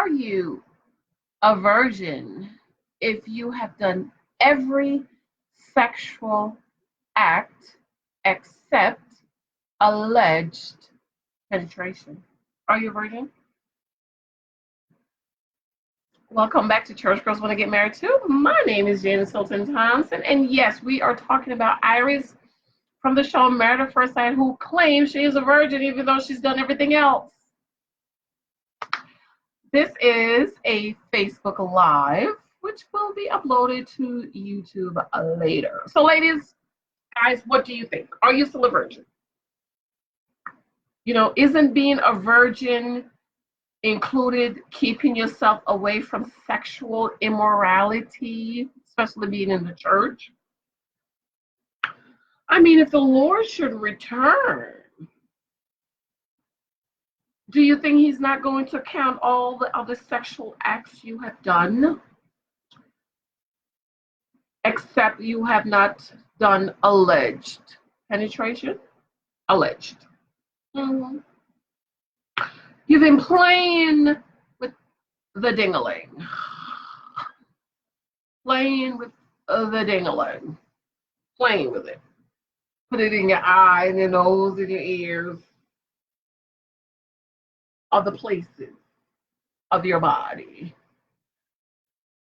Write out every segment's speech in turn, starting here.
are you a virgin if you have done every sexual act except alleged penetration? Are you a virgin? Welcome back to Church Girls Want to Get Married Too. My name is Janice Hylton Thompson, and yes, we are talking about Iris from the show Married at First Sight, who claims she is a virgin even though she's done everything else. This is a Facebook Live, which will be uploaded to YouTube later. So, ladies, guys, what do you think? Are you still a virgin? You know, isn't being a virgin included keeping yourself away from sexual immorality, especially being in the church? I mean, if the Lord should return, do you think he's not going to count all the other sexual acts you have done? Except you have not done alleged penetration? Alleged. Mm-hmm. You've been playing with the ding-a-ling. Playing with the ding-a-ling. Playing with it. Put it in your eye, in your nose, in your ears. Other places of your body.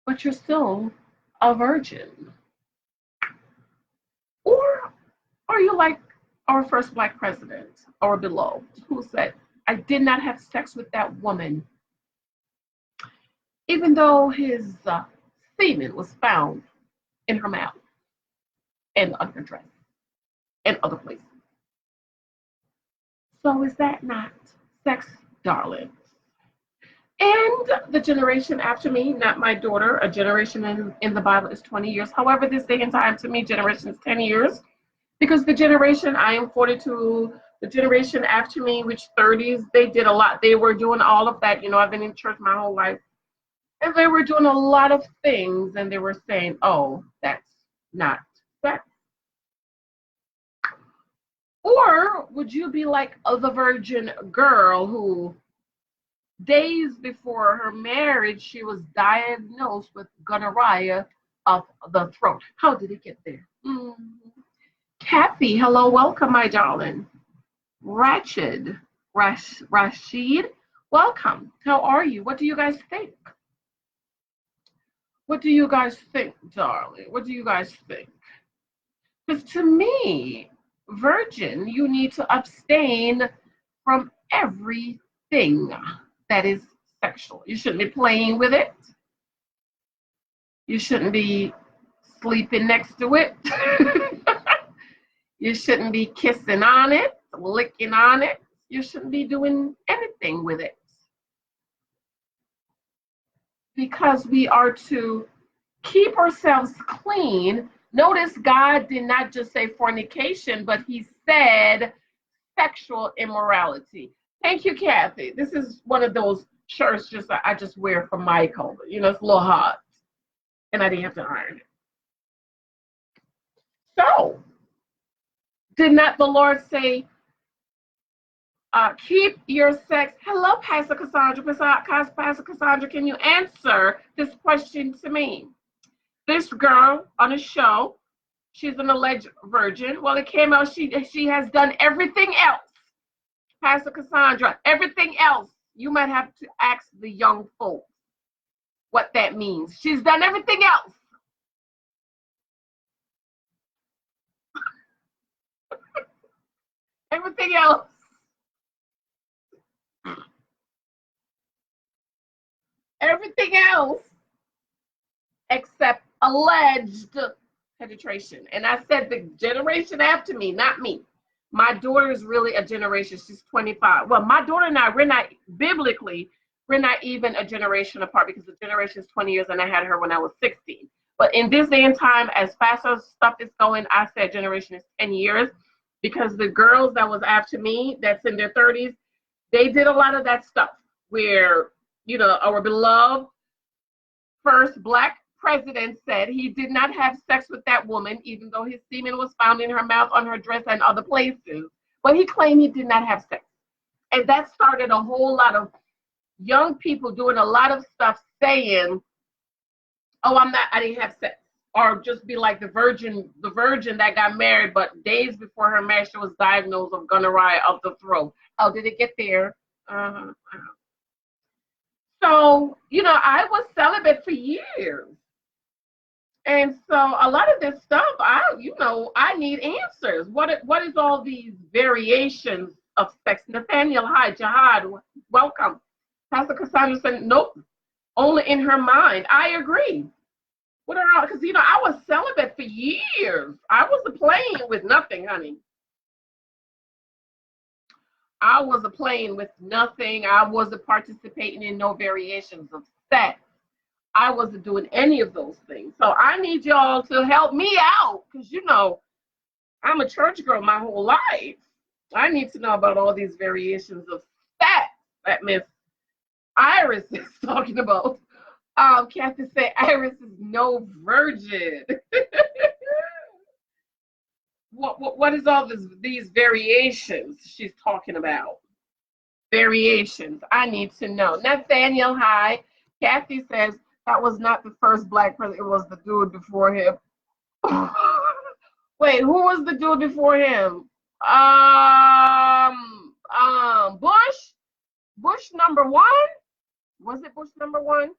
But you're still a virgin. Or are you like our first Black president, our beloved, who said, I did not have sex with that woman, even though his semen was found in her mouth and on her dress and other places. So is that not sex, darlings? And the generation after me, not my daughter, a generation in the Bible is 20 years. However, this day and time to me, generation is 10 years. Because the generation, I am 42, the generation after me, which 30s, they did a lot. They were doing all of that. You know, I've been in church my whole life. And they were doing a lot of things. And they were saying, oh, that's not sex. Or would you be like the virgin girl who days before her marriage, she was diagnosed with gonorrhea of the throat? How did it get there? Kathy, hello, welcome, my darling. Rashid, welcome. How are you? What do you guys think? What do you guys think, darling? What do you guys think? Because to me, virgin, you need to abstain from everything that is sexual. You shouldn't be playing with it. You shouldn't be sleeping next to it. You shouldn't be kissing on it, licking on it. You shouldn't be doing anything with it. Because we are to keep ourselves clean. Notice God did not just say fornication, but he said sexual immorality. Thank you, Kathy. This is one of those shirts I just wear for Michael. You know, it's a little hot. And I didn't have to iron it. So, did not the Lord say, keep your sex? Hello, Pastor Cassandra. Pastor Cassandra, can you answer this question to me? This girl on a show, she's an alleged virgin. Well, it came out she has done everything else. Pastor Cassandra, everything else. You might have to ask the young folks what that means. She's done everything else. Everything else. Everything else except alleged penetration. And I said the generation after me, not me. My daughter is really a generation. She's 25. Well, my daughter and I, we're not even a generation apart because the generation is 20 years and I had her when I was 16. But in this day and time, as fast as stuff is going, I said generation is 10 years. Because the girls that was after me, that's in their 30s, they did a lot of that stuff where, you know, our beloved first Black president said he did not have sex with that woman, even though his semen was found in her mouth, on her dress, and other places. But he claimed he did not have sex. And that started a whole lot of young people doing a lot of stuff saying, oh, I didn't have sex. Or just be like the virgin that got married, but days before her marriage, she was diagnosed of gonorrhea of the throat. Oh, did it get there? So, I was celibate for years. And so a lot of this stuff, I need answers. What is all these variations of sex? Nathaniel, hi, Jihad, welcome. Pastor Cassandra said, nope, only in her mind. I agree. What are all, because, I was celibate for years. I wasn't playing with nothing, honey. I wasn't playing with nothing. I wasn't participating in no variations of sex. I wasn't doing any of those things. So I need y'all to help me out because, I'm a church girl my whole life. I need to know about all these variations of sex that Miss Iris is talking about. Kathy said Iris is no virgin. What is all these variations she's talking about? Variations. I need to know. Nathaniel, hi. Kathy says that was not the first black president. It was the dude before him. Wait, who was the dude before him? Bush. Bush number one. Was it Bush number one?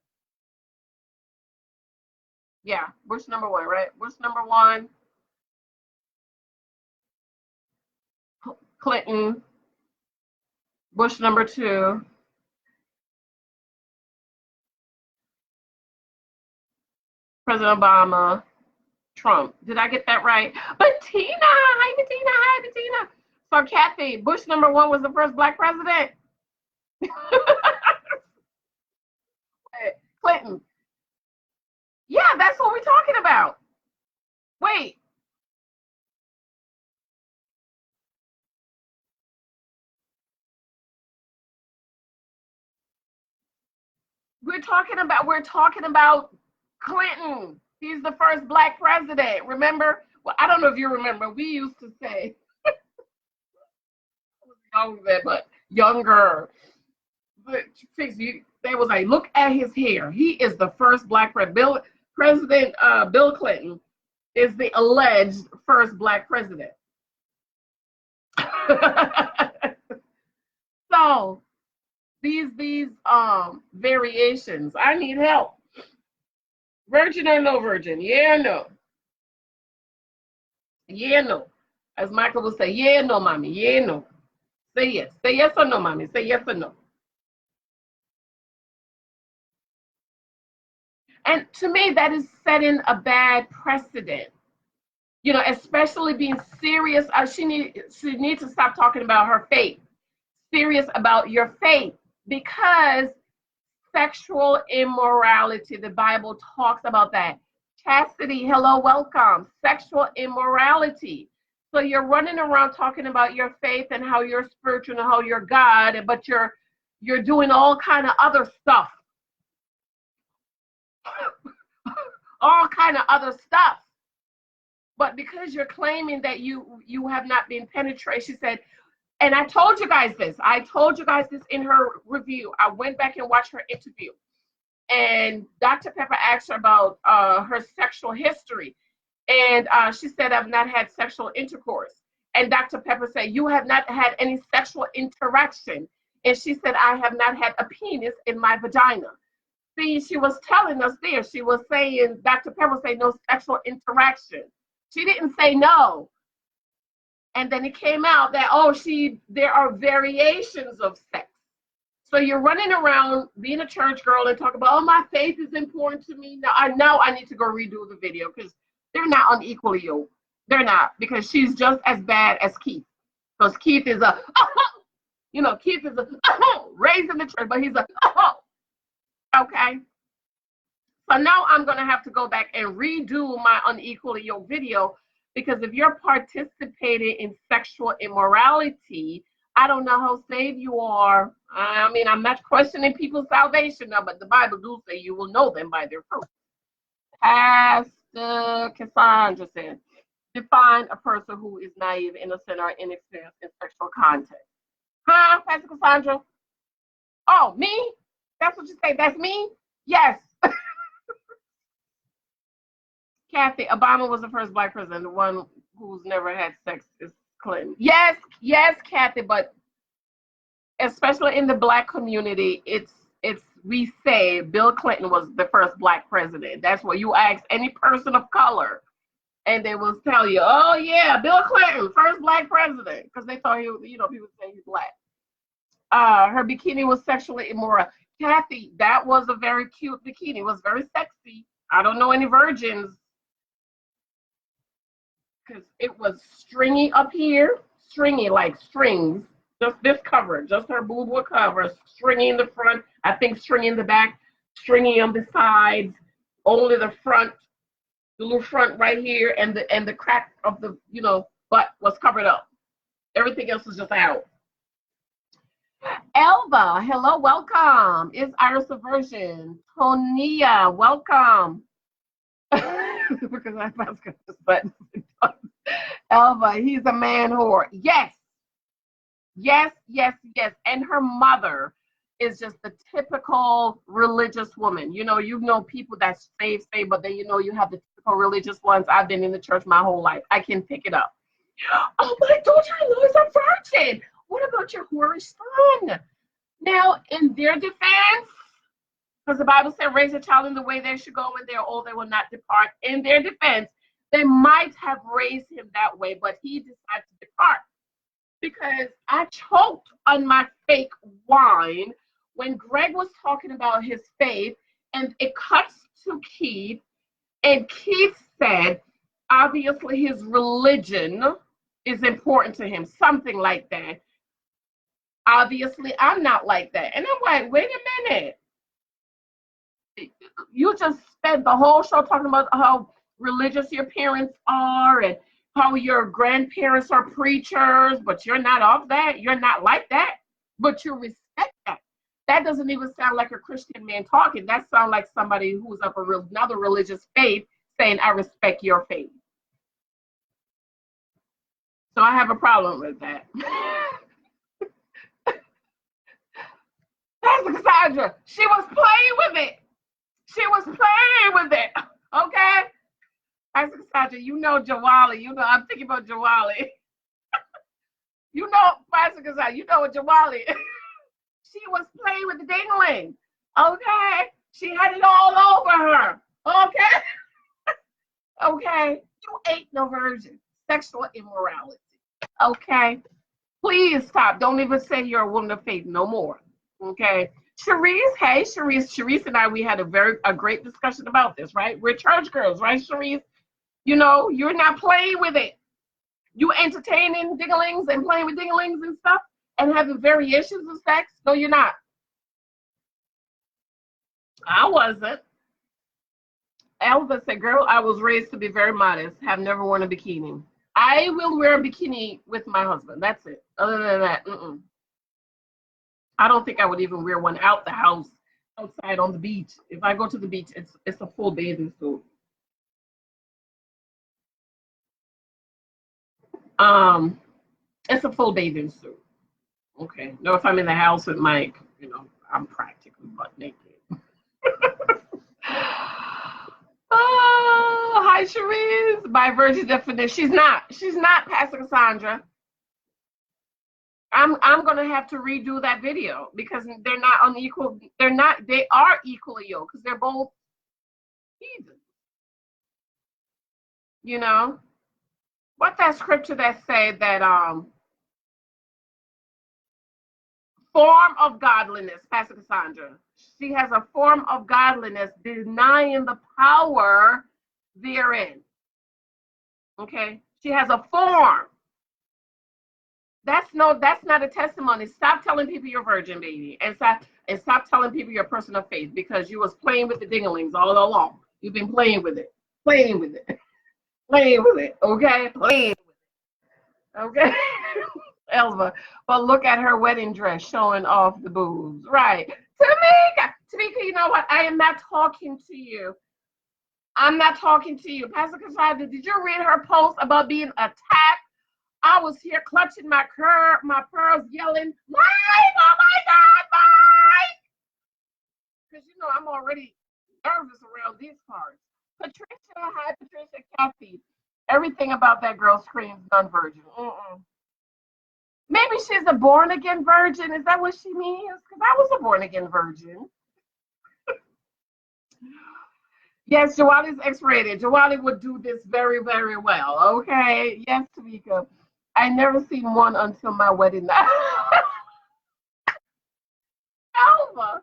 Yeah, Bush number one, right? Bush number one. Clinton. Bush number two. President Obama. Trump. Did I get that right? Bettina. Hi, Bettina. Hi, Bettina. So, Kathy, Bush number one was the first black president. Clinton. Yeah, that's what we're talking about. Wait. We're talking about Clinton. He's the first black president. Remember? Well, I don't know if you remember. We used to say, I was younger, but younger. But they was like, look at his hair. He is the first black president. President Bill Clinton is the alleged first black president. So these variations, I need help. Virgin or no virgin? Yeah, no. Yeah, no. As Michael will say, yeah, no, mommy. Yeah, no. Say yes. Say yes or no, mommy. Say yes or no. And to me, that is setting a bad precedent. Especially being serious. She needs to stop talking about her faith. Serious about your faith, because sexual immorality, the Bible talks about that. Chastity, hello, welcome. Sexual immorality. So you're running around talking about your faith and how you're spiritual and how you're God, but you're doing all kind of other stuff. All kind of other stuff. But because you're claiming that you have not been penetrated, she said, and I told you guys this. In her review. I went back and watched her interview. And Dr. Pepper asked her about her sexual history. And she said, I've not had sexual intercourse. And Dr. Pepper said, you have not had any sexual interaction. And she said, I have not had a penis in my vagina. See, she was telling us there. She was saying, Dr. Pepper said no sexual interaction. She didn't say no. And then it came out that, there are variations of sex. So you're running around being a church girl and talk about, my faith is important to me. Now I need to go redo the video because they're not unequally yoked. They're not, because she's just as bad as Keith. Because Keith is Keith is raised in the church, but he's okay. So now I'm going to have to go back and redo my unequally yoked video, because if you're participating in sexual immorality, I don't know how saved you are. I mean, I'm not questioning people's salvation now, but the Bible do say you will know them by their fruit. Pastor Cassandra said, define a person who is naive, innocent, or inexperienced in sexual contact. Huh, Pastor Cassandra? Oh, me? That's what you say. That's me? Yes. Kathy, Obama was the first black president. The one who's never had sex is Clinton. Yes, yes, Kathy, but especially in the black community, it's we say Bill Clinton was the first black president. That's what you ask any person of color, and they will tell you, oh yeah, Bill Clinton, first black president, because they thought people say he's black. Her bikini was sexually immoral. Kathy, that was a very cute bikini. It was very sexy. I don't know any virgins because it was stringy up here, stringy like strings. Just this cover, just her boob will cover, stringy in the front, I think stringy in the back, stringy on the sides, only the front, the little front right here, and the crack of the butt was covered up. Everything else was just out. Elva, hello, welcome. Is Iris a virgin? Tonia, welcome. Because I was going to button. Elva, he's a man whore. Yes. Yes, yes, yes. And her mother is just the typical religious woman. You know people that say, but then you have the typical religious ones. I've been in the church my whole life. I can pick it up. Oh, my daughter-in-law is a virgin. What about your whorish son? Now, in their defense, because the Bible said, raise a child in the way they should go, and they're old, they will not depart. In their defense, they might have raised him that way, but he decided to depart. Because I choked on my fake wine when Greg was talking about his faith, and it cuts to Keith, and Keith said, obviously his religion is important to him, something like that. Obviously, I'm not like that. And I'm like, wait a minute. You just spent the whole show talking about how religious your parents are and how your grandparents are preachers, but you're not of that. You're not like that, but you respect that. That doesn't even sound like a Christian man talking. That sounds like somebody who's of another religious faith saying, I respect your faith. So I have a problem with that. Pastor Cassandra, she was playing with it. She was playing with it. Okay? Pastor Cassandra, Jawali. I'm thinking about Jawali. Pastor Cassandra, what Jawali. She was playing with the dingling. Okay? She had it all over her. Okay? Okay? You ain't no virgin. Sexual immorality. Okay? Please stop. Don't even say you're a woman of faith no more. Okay? Cherise, hey, Cherise and I, we had a great discussion about this, right? We're church girls, right, Cherise? You're not playing with it. You entertaining dinglings and playing with dinglings and stuff and having variations of sex? No, you're not. I wasn't. Elva said, girl, I was raised to be very modest, have never worn a bikini. I will wear a bikini with my husband. That's it. Other than that, I don't think I would even wear one out the house, outside on the beach. If I go to the beach, it's a full bathing suit. It's a full bathing suit. Okay. No, if I'm in the house with Mike, I'm practically butt naked. Oh, hi, Cherise. By virgin definition, she's not. She's not, Pastor Cassandra. I'm gonna have to redo that video because they're not unequal. They're not. They are equally yoked because they're both heathens. What that scripture that say that form of godliness, Pastor Cassandra. She has a form of godliness, denying the power therein. Okay, she has a form. That's not a testimony. Stop telling people you're virgin, baby, and stop telling people you're a person of faith because you was playing with the dinglings all along. You've been playing with it, playing with it, playing with it. Okay, playing with it. Okay, Elva. But look at her wedding dress showing off the boobs, right? Tamika, you know what? I am not talking to you. I'm not talking to you, Pastor Cassandra. Did you read her post about being attacked? I was here clutching my pearls, yelling, Mike, oh my God, Mike! because you know I'm already nervous around these parts. Patricia, hi Patricia, Kathy. Everything about that girl screams non-virgin. Maybe she's a born again virgin. Is that what she means? Because I was a born again virgin. Yes, Jawali's X-rated. Jawali would do this very, very well. Okay. Yes, Tamika. I never seen one until my wedding night. Alva.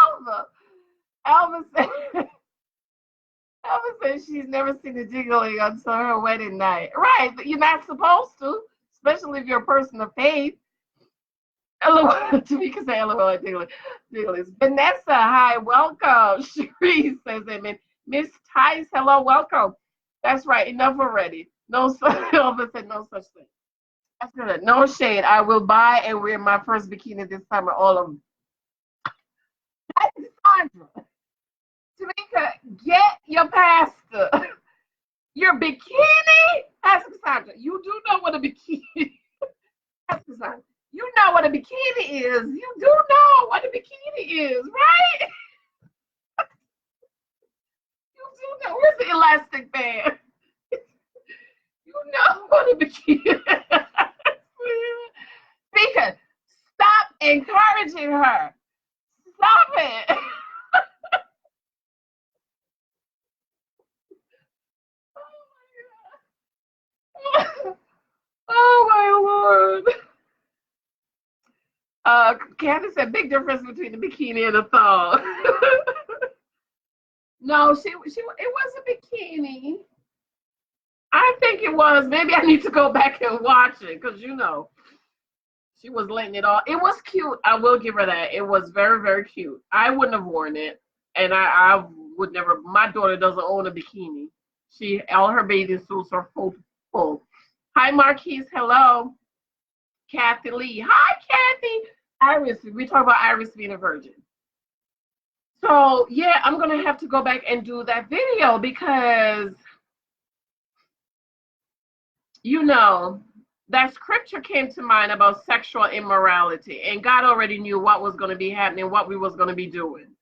Alva. Alva said, Alva said she's never seen a jiggling until her wedding night. Right, but you're not supposed to, especially if you're a person of faith. LOL, Tamika say LOL at Jiggles. Vanessa, hi, welcome. Cherise says amen. Miss Tice, hello, welcome. That's right, enough already. No such, Alva said no such thing. That's good. No shade. I will buy and wear my first bikini this summer, all of them. That's Sandra. Tamika, get your pastor. Your bikini? Pastor Cassandra, you do know what a bikini Pastor Cassandra, you know what a bikini is. You do know what a bikini is, right? You do know. Where's the elastic band? You know what a bikini is. Speaker, stop encouraging her. Stop it. Oh my Lord. Kathy said big difference between the bikini and a thong. No, it was a bikini. I think it was. Maybe I need to go back and watch it because you know she was letting it all. It was cute. I will give her that. It was very, very cute. I wouldn't have worn it, and I would never. My daughter doesn't own a bikini. All her bathing suits are full. Hi, Marquise. Hello. Kathy Lee. Hi, Kathy. Iris. We talk about Iris being a virgin. So, yeah, I'm going to have to go back and do that video because, you know, that scripture came to mind about sexual immorality. And God already knew what was going to be happening, what we was going to be doing.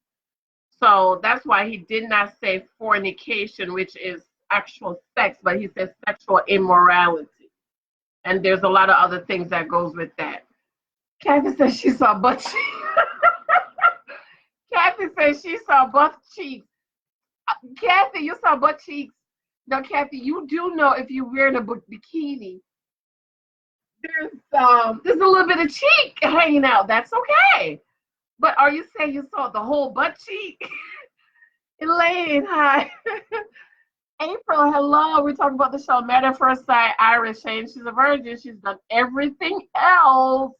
So that's why he did not say fornication, which is actual sex, but he says sexual immorality. And there's a lot of other things that goes with that. Kathy says she saw butt cheeks. Kathy says she saw butt cheeks. Kathy, you saw butt cheeks. Now, Kathy, you do know if you're wearing a bikini, there's a little bit of cheek hanging out. That's okay. But are you saying you saw the whole butt cheek? Elaine, hi. April, hello. We're talking about the show Married at First Sight. Iris saying she's a virgin. She's done everything else.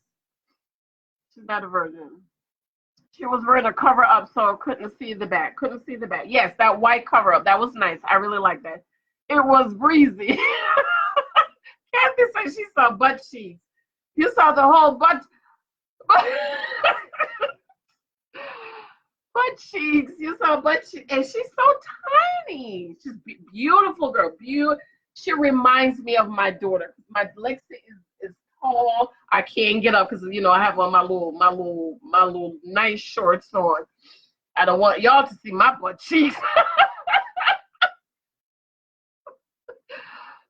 She's not a virgin. She was wearing a cover up, so couldn't see the back. Couldn't see the back. Yes, that white cover up. That was nice. I really like that. It was breezy. Kathy said she saw butt cheeks. You saw the whole butt cheeks. You saw butt cheeks. And she's so tiny. She's beautiful girl. She reminds me of my daughter. My Lexi is tall. I can't get up because you know I have on my little nice shorts on. I don't want y'all to see my butt cheeks.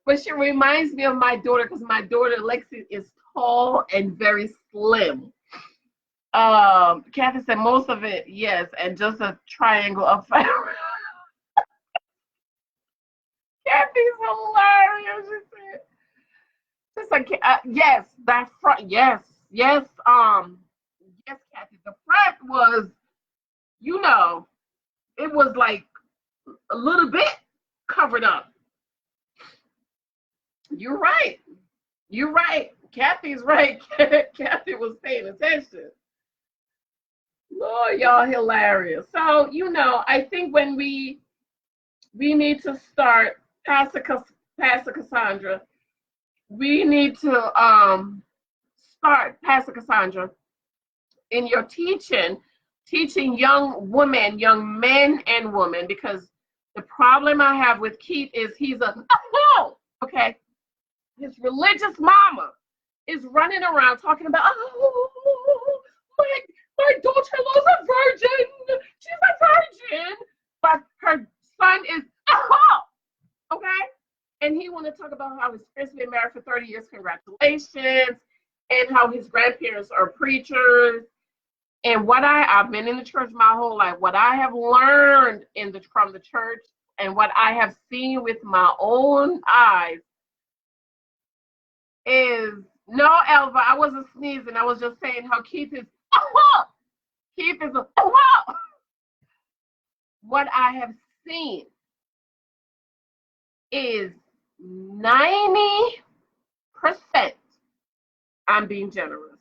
But she reminds me of my daughter because my daughter Lexi is tall and very slim. Kathy said most of it, yes, and just a triangle of fire. Kathy's hilarious. She said, just like yes, that front, yes, Kathy. The front was, you know, it was like a little bit covered up. You're right. Kathy's right. Kathy was paying attention. Lord, y'all hilarious. So, you know, I think when we need to start, Pastor Cassandra, we need to start, Pastor Cassandra, in your teaching young women, young men and women, because the problem I have with Keith is he's okay. His religious mama is running around talking about, my daughter-in-law is a virgin. She's a virgin. But her son is, okay? And he want to talk about how his parents been married for 30 years. Congratulations. And how his grandparents are preachers. And what I've been in the church my whole life, what I have learned from the church and what I have seen with my own eyes is, no, Elva, I wasn't sneezing. I was just saying how Keith is, Keith is what I have seen is 90%, I'm being generous,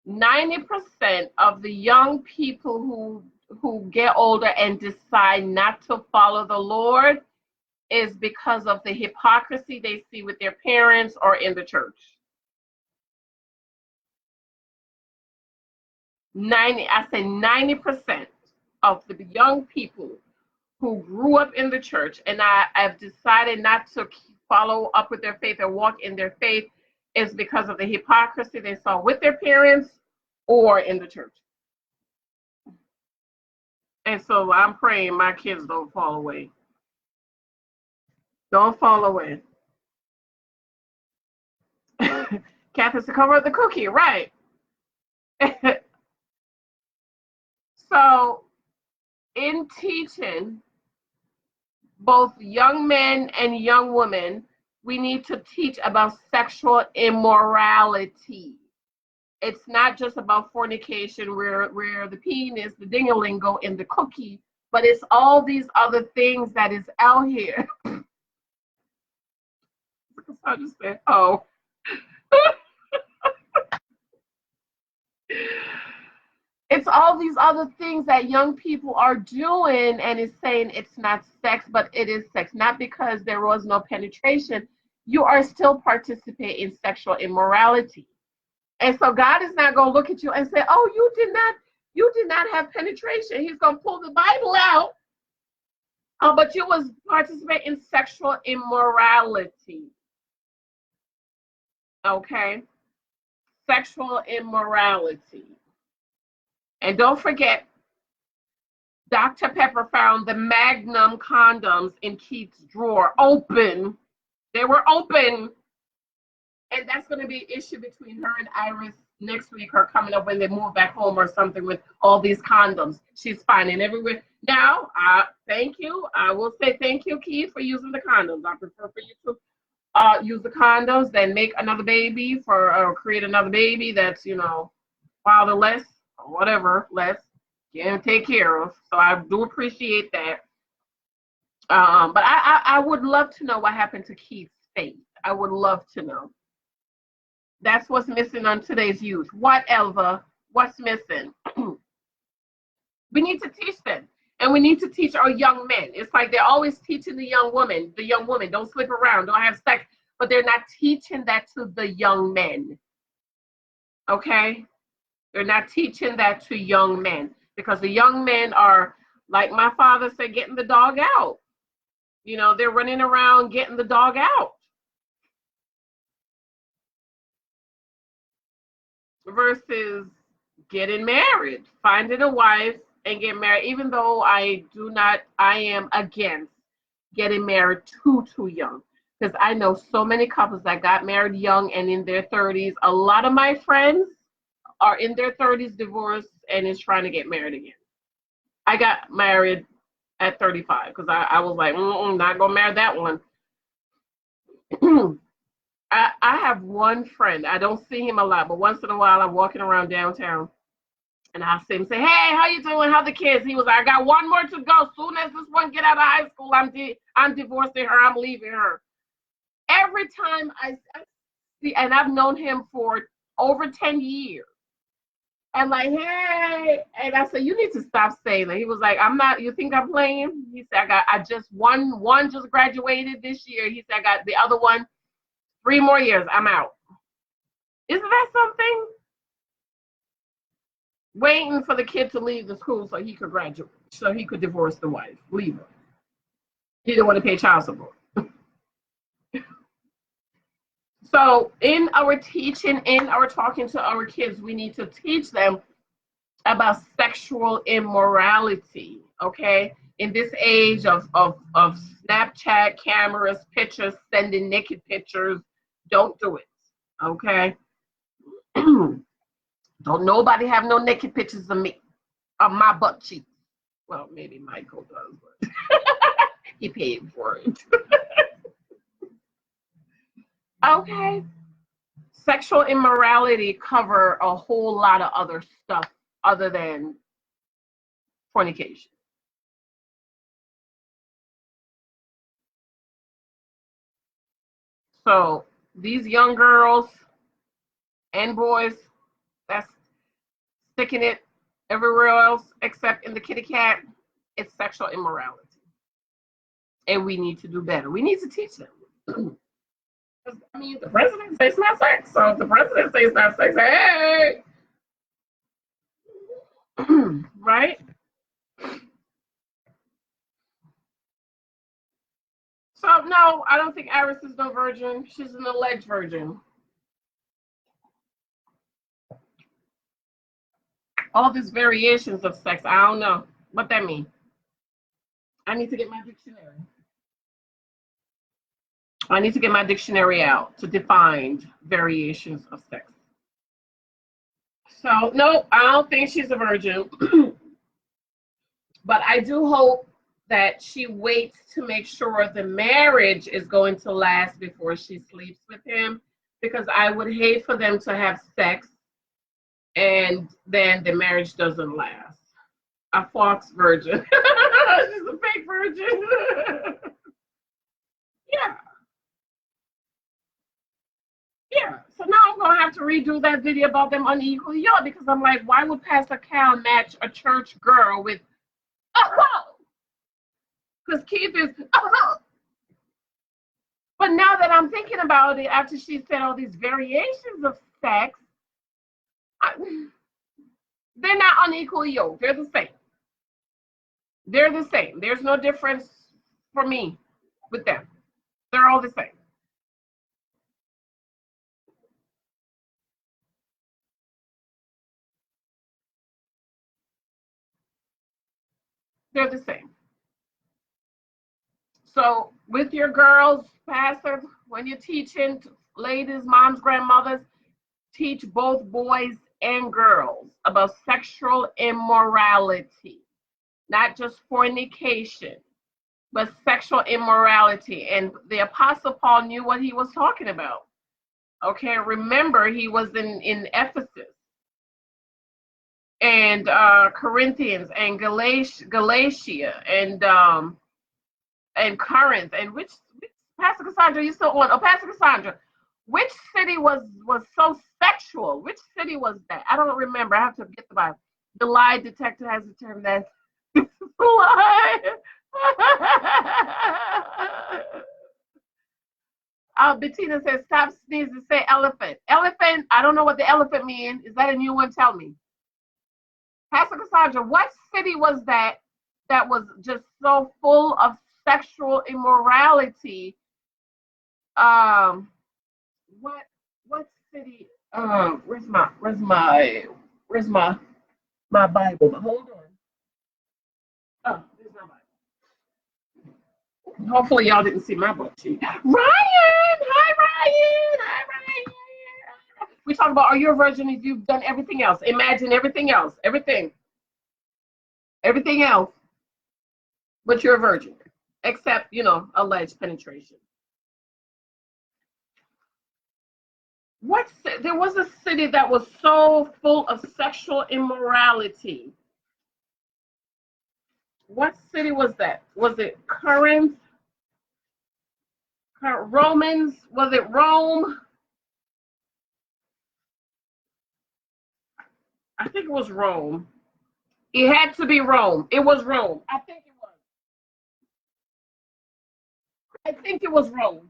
90% of the young people who get older and decide not to follow the Lord is because of the hypocrisy they see with their parents or in the church. 90% of the young people who grew up in the church and I've decided not to follow up with their faith or walk in their faith is because of the hypocrisy they saw with their parents or in the church. And so I'm praying my kids don't fall away. Don't fall away. Kathy's to cover up the cookie, right? So in teaching both young men and young women, we need to teach about sexual immorality. It's not just about fornication where the penis, the ding-a-ling go in the cookie, but it's all these other things that is out here. I just said, oh. It's all these other things that young people are doing and it's saying it's not sex, but it is sex. Not because there was no penetration. You are still participating in sexual immorality. And so God is not going to look at you and say, oh, you did not have penetration. He's going to pull the Bible out. But you was participating in sexual immorality. Okay? Sexual immorality. And don't forget, Dr. Pepper found the Magnum condoms in Keith's drawer open. They were open. And that's going to be an issue between her and Iris next week, her coming up when they move back home or something with all these condoms. She's finding everywhere. Now, thank you. I will say thank you, Keith, for using the condoms. I prefer for you to use the condoms than make another baby or create another baby that's, fatherless or whatever, less can take care of. So I do appreciate that. But I would love to know what happened to Keith's faith. I would love to know. That's what's missing on today's youth. What, Elva? What's missing? We need to teach them. And we need to teach our young men. It's like they're always teaching the young woman, don't sleep around, don't have sex. But they're not teaching that to the young men. Okay? They're not teaching that to young men. Because the young men are, like my father said, getting the dog out. They're running around getting the dog out. Versus getting married, finding a wife and getting married, even though I am against getting married too young. Because I know so many couples that got married young and in their 30s. A lot of my friends are in their 30s, divorced, and is trying to get married again. I got married at 35 because I was like, not gonna marry that one. I have one friend. I don't see him a lot, but once in a while I'm walking around downtown and I see him say, hey, how you doing? How the kids? He was like, I got one more to go. Soon as this one get out of high school, I'm divorcing her. I'm leaving her. Every time I see, and I've known him for over 10 years. And like, hey, and I said, you need to stop saying that. He was like, I'm not, you think I'm playing? He said, I just, one just graduated this year. He said, I got the other one. 3 more years, I'm out. Isn't that something? Waiting for the kid to leave the school so he could graduate, so he could divorce the wife, leave her. He didn't want to pay child support. So in our teaching, in our talking to our kids, we need to teach them about sexual immorality, okay? In this age of Snapchat cameras, pictures, sending naked pictures, don't do it, okay? Don't nobody have no naked pictures of me, of my butt cheeks. Well, maybe Michael does, but he paid for it. Okay. Sexual immorality cover a whole lot of other stuff other than fornication. So these young girls and boys that's sticking it everywhere else except in the kitty cat, it's sexual immorality. And we need to do better. We need to teach them. I mean, the president says it's not sex, so if the president says it's not sex, hey! Right? So, no, I don't think Iris is no virgin. She's an alleged virgin. All these variations of sex, I don't know what that means. I need to get my dictionary. I need to get my dictionary out to define variations of sex. So, no, I don't think she's a virgin. But I do hope that she waits to make sure the marriage is going to last before she sleeps with him, because I would hate for them to have sex and then the marriage doesn't last. A false virgin. She's a fake virgin. Yeah. Yeah. So now I'm going to have to redo that video about them unequally yoked, because I'm like, why would Pastor Cal match a church girl with, because Keith is, But now that I'm thinking about it, after she said all these variations of sex, they're not unequally yoked. They're the same. They're the same. There's no difference for me with them. They're all the same. They're the same. So with your girls, pastors, when you're teaching, ladies, moms, grandmothers, teach both boys and girls about sexual immorality, not just fornication, but sexual immorality. And the Apostle Paul knew what he was talking about. Okay, remember, he was in Ephesus and Corinthians and Galatia and Corinth, and which Pastor Cassandra you still on? Oh, Pastor Cassandra, which city was so sexual? Which city was that? I don't remember. I have to get the Bible. The lie detector has determined that it's a lie. Bettina says, stop sneezing, say elephant. Elephant, I don't know what the elephant means. Is that a new one? Tell me. Pastor Cassandra, what city was that was just so full of sexual immorality? What city? Where's my Bible? Hold on. Oh, there's my Bible. Hopefully y'all didn't see my book sheet. Ryan! Hi, Ryan! Hi, Ryan! We talk about, are you a virgin if you've done everything else? Imagine everything else. Everything else. But you're a virgin. Except, alleged penetration. There was a city that was so full of sexual immorality. What city was that? Was it Corinth? Romans? Was it Rome? I think it was Rome. It had to be Rome. It was Rome. I think it was Rome.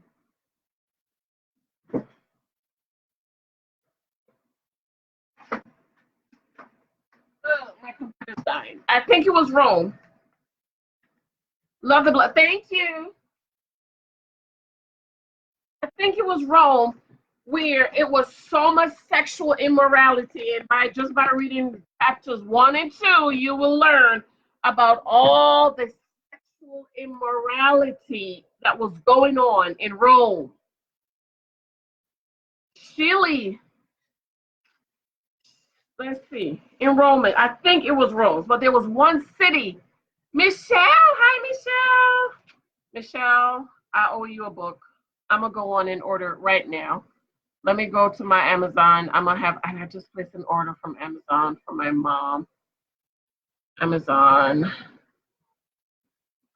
My computer's dying. I think it was Rome. Love the blood. Thank you. I think it was Rome. where it was so much sexual immorality, and by reading chapters 1 and 2, you will learn about all the sexual immorality that was going on in Rome, Chile. Let's see, in Rome, I think it was Rome, but there was one city. Michelle, hi Michelle. Michelle, I owe you a book. I'm gonna go on and order it right now. Let me go to my Amazon. I just placed an order from Amazon for my mom. Amazon.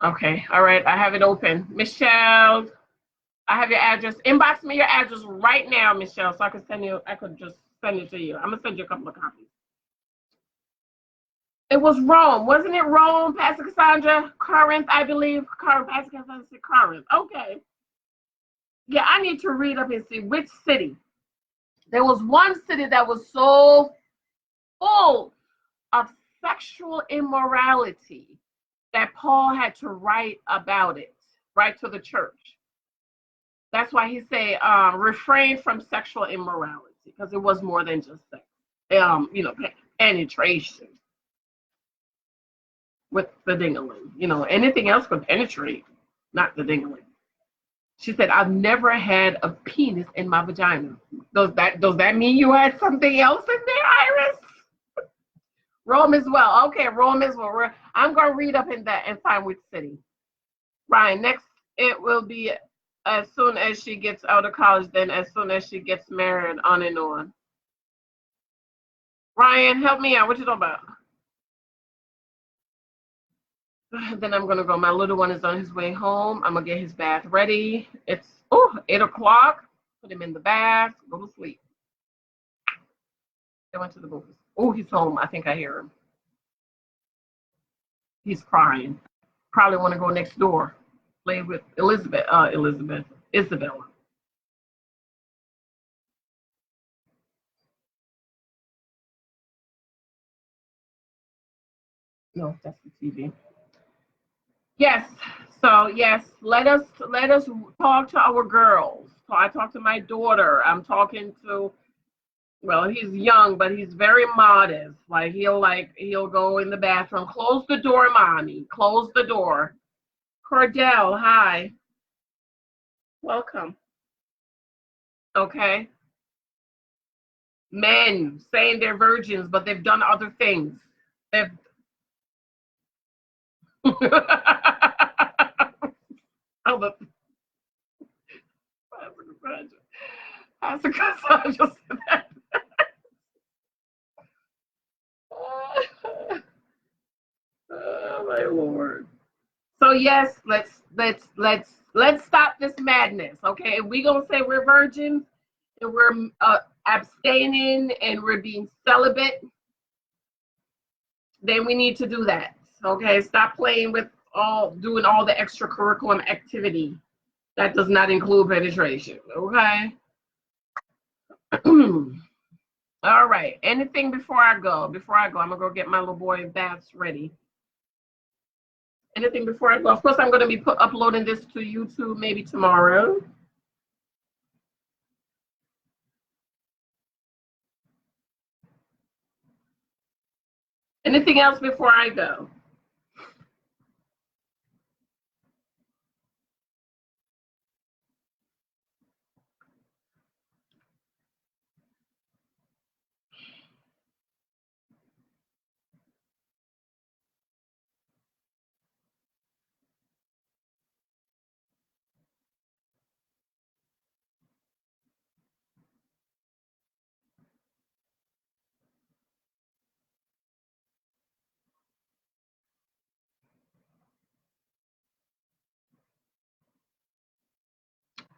Okay, all right, I have it open. Michelle, I have your address. Inbox me your address right now, Michelle, so I could just send it to you. I'm gonna send you a couple of copies. It was Rome, wasn't it Rome, Pastor Cassandra? Corinth, I believe. Pastor Cassandra said Corinth. Okay. Yeah, I need to read up and see which city. There was one city that was so full of sexual immorality that Paul had to write about it, write to the church. That's why he said, refrain from sexual immorality, because it was more than just sex. Penetration with the ding-a-ling. Anything else could penetrate, not the ding-a-ling. She said, I've never had a penis in my vagina. Does that mean you had something else in there, Iris? Rome as well. Okay, Rome as well. I'm going to read up in that and find which city. Ryan, next it will be as soon as she gets out of college, then as soon as she gets married, on and on. Ryan, help me out. What you talking about? Then I'm going to go. My little one is on his way home. I'm going to get his bath ready. It's 8 o'clock. Put him in the bath. Go to sleep. They went to the movies. Oh, he's home. I think I hear him. He's crying. Probably want to go next door. Play with Isabella. No, that's the TV. Yes. So yes, let us talk to our girls. So I talk to my daughter. I'm talking to. Well, he's young, but he's very modest. He'll go in the bathroom. Close the door, mommy. Close the door. Cordell, hi. Welcome. Okay. Men saying they're virgins, but they've done other things. They've Pastor Cassandra said that. Oh my Lord. So yes, let's stop this madness. Okay, if we gonna say we're virgins and we're abstaining and we're being celibate, then we need to do that. Okay, stop playing with doing all the extracurricular activity that does not include penetration. Okay. All right. Anything before I go? I'm gonna go get my little boy baths ready. Anything before I go? Of course, I'm gonna be uploading this to YouTube maybe tomorrow. Anything else before I go?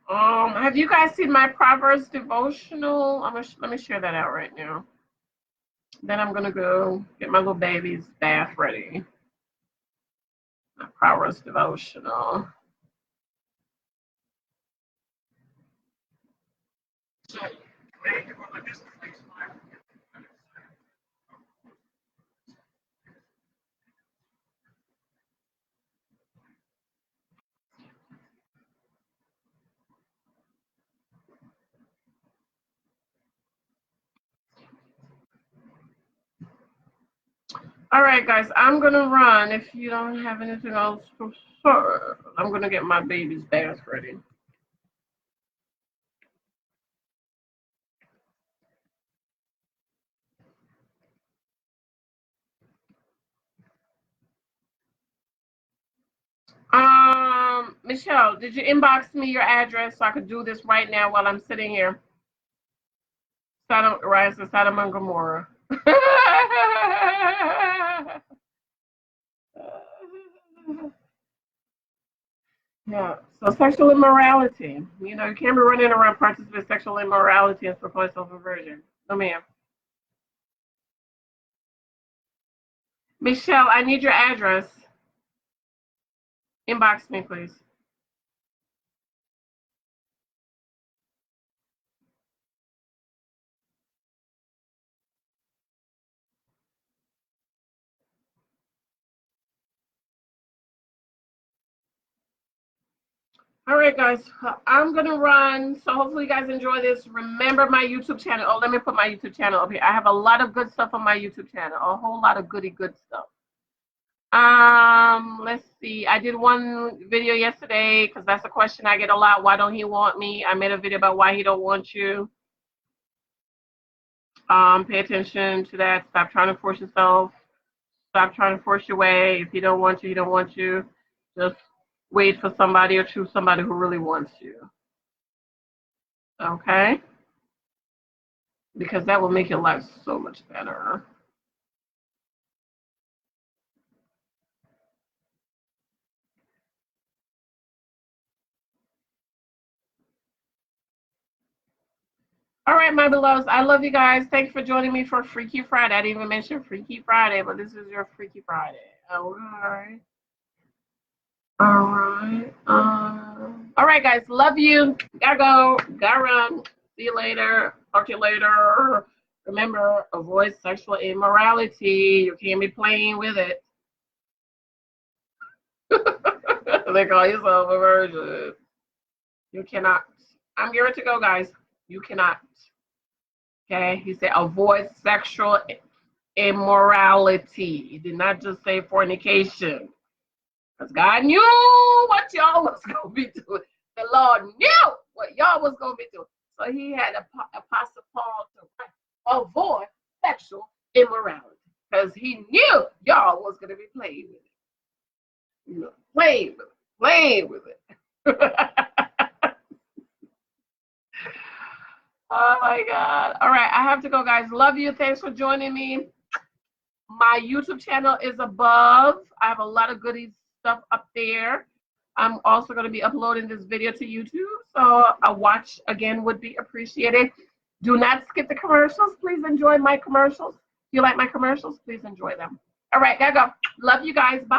Have you guys seen my Proverbs devotional? Let me share that out right now. Then I'm gonna go get my little baby's bath ready. My Proverbs devotional. All right, guys, I'm going to run. If you don't have anything else to serve, I'm going to get my baby's bath ready. Michelle, did you inbox me your address so I could do this right now while I'm sitting here? Rise of Sodom and Gomorrah. Yeah, so sexual immorality. You know, you can't be running around practicing sexual immorality and for self-aversion. No, ma'am. Michelle, I need your address. Inbox me, please. All right, guys, I'm going to run. So hopefully you guys enjoy this. Remember my YouTube channel. Oh, let me put my YouTube channel up here. I have a lot of good stuff on my YouTube channel. A whole lot of goody good stuff. Let's see. I did one video yesterday because that's a question I get a lot. Why don't he want me? I made a video about why he don't want you. Pay attention to that. Stop trying to force yourself. Stop trying to force your way. If he don't want you, he don't want you. Just wait for somebody or choose somebody who really wants you. Okay? Because that will make your life so much better. All right, my beloveds, I love you guys. Thanks for joining me for Freaky Friday. I didn't even mention Freaky Friday, but this is your Freaky Friday. All right. All right, guys. Love you. Gotta go. Gotta run. See you later. Talk to you later. Remember, avoid sexual immorality. You can't be playing with it. They call yourself a virgin. You cannot. I'm geared to go, guys. You cannot. Okay? He said avoid sexual immorality. He did not just say fornication. Because God knew what y'all was going to be doing. The Lord knew what y'all was going to be doing. So he had Apostle Paul to avoid sexual immorality. Because he knew y'all was going to be playing with it. You know, playing with it. Oh my God. All right, I have to go, guys. Love you. Thanks for joining me. My YouTube channel is above. I have a lot of goodies stuff up there. I'm also going to be uploading this video to YouTube, so a watch again would be appreciated. Do not skip the commercials. Please enjoy my commercials. If you like my commercials, please enjoy them. All right, gotta go. Love you guys. Bye.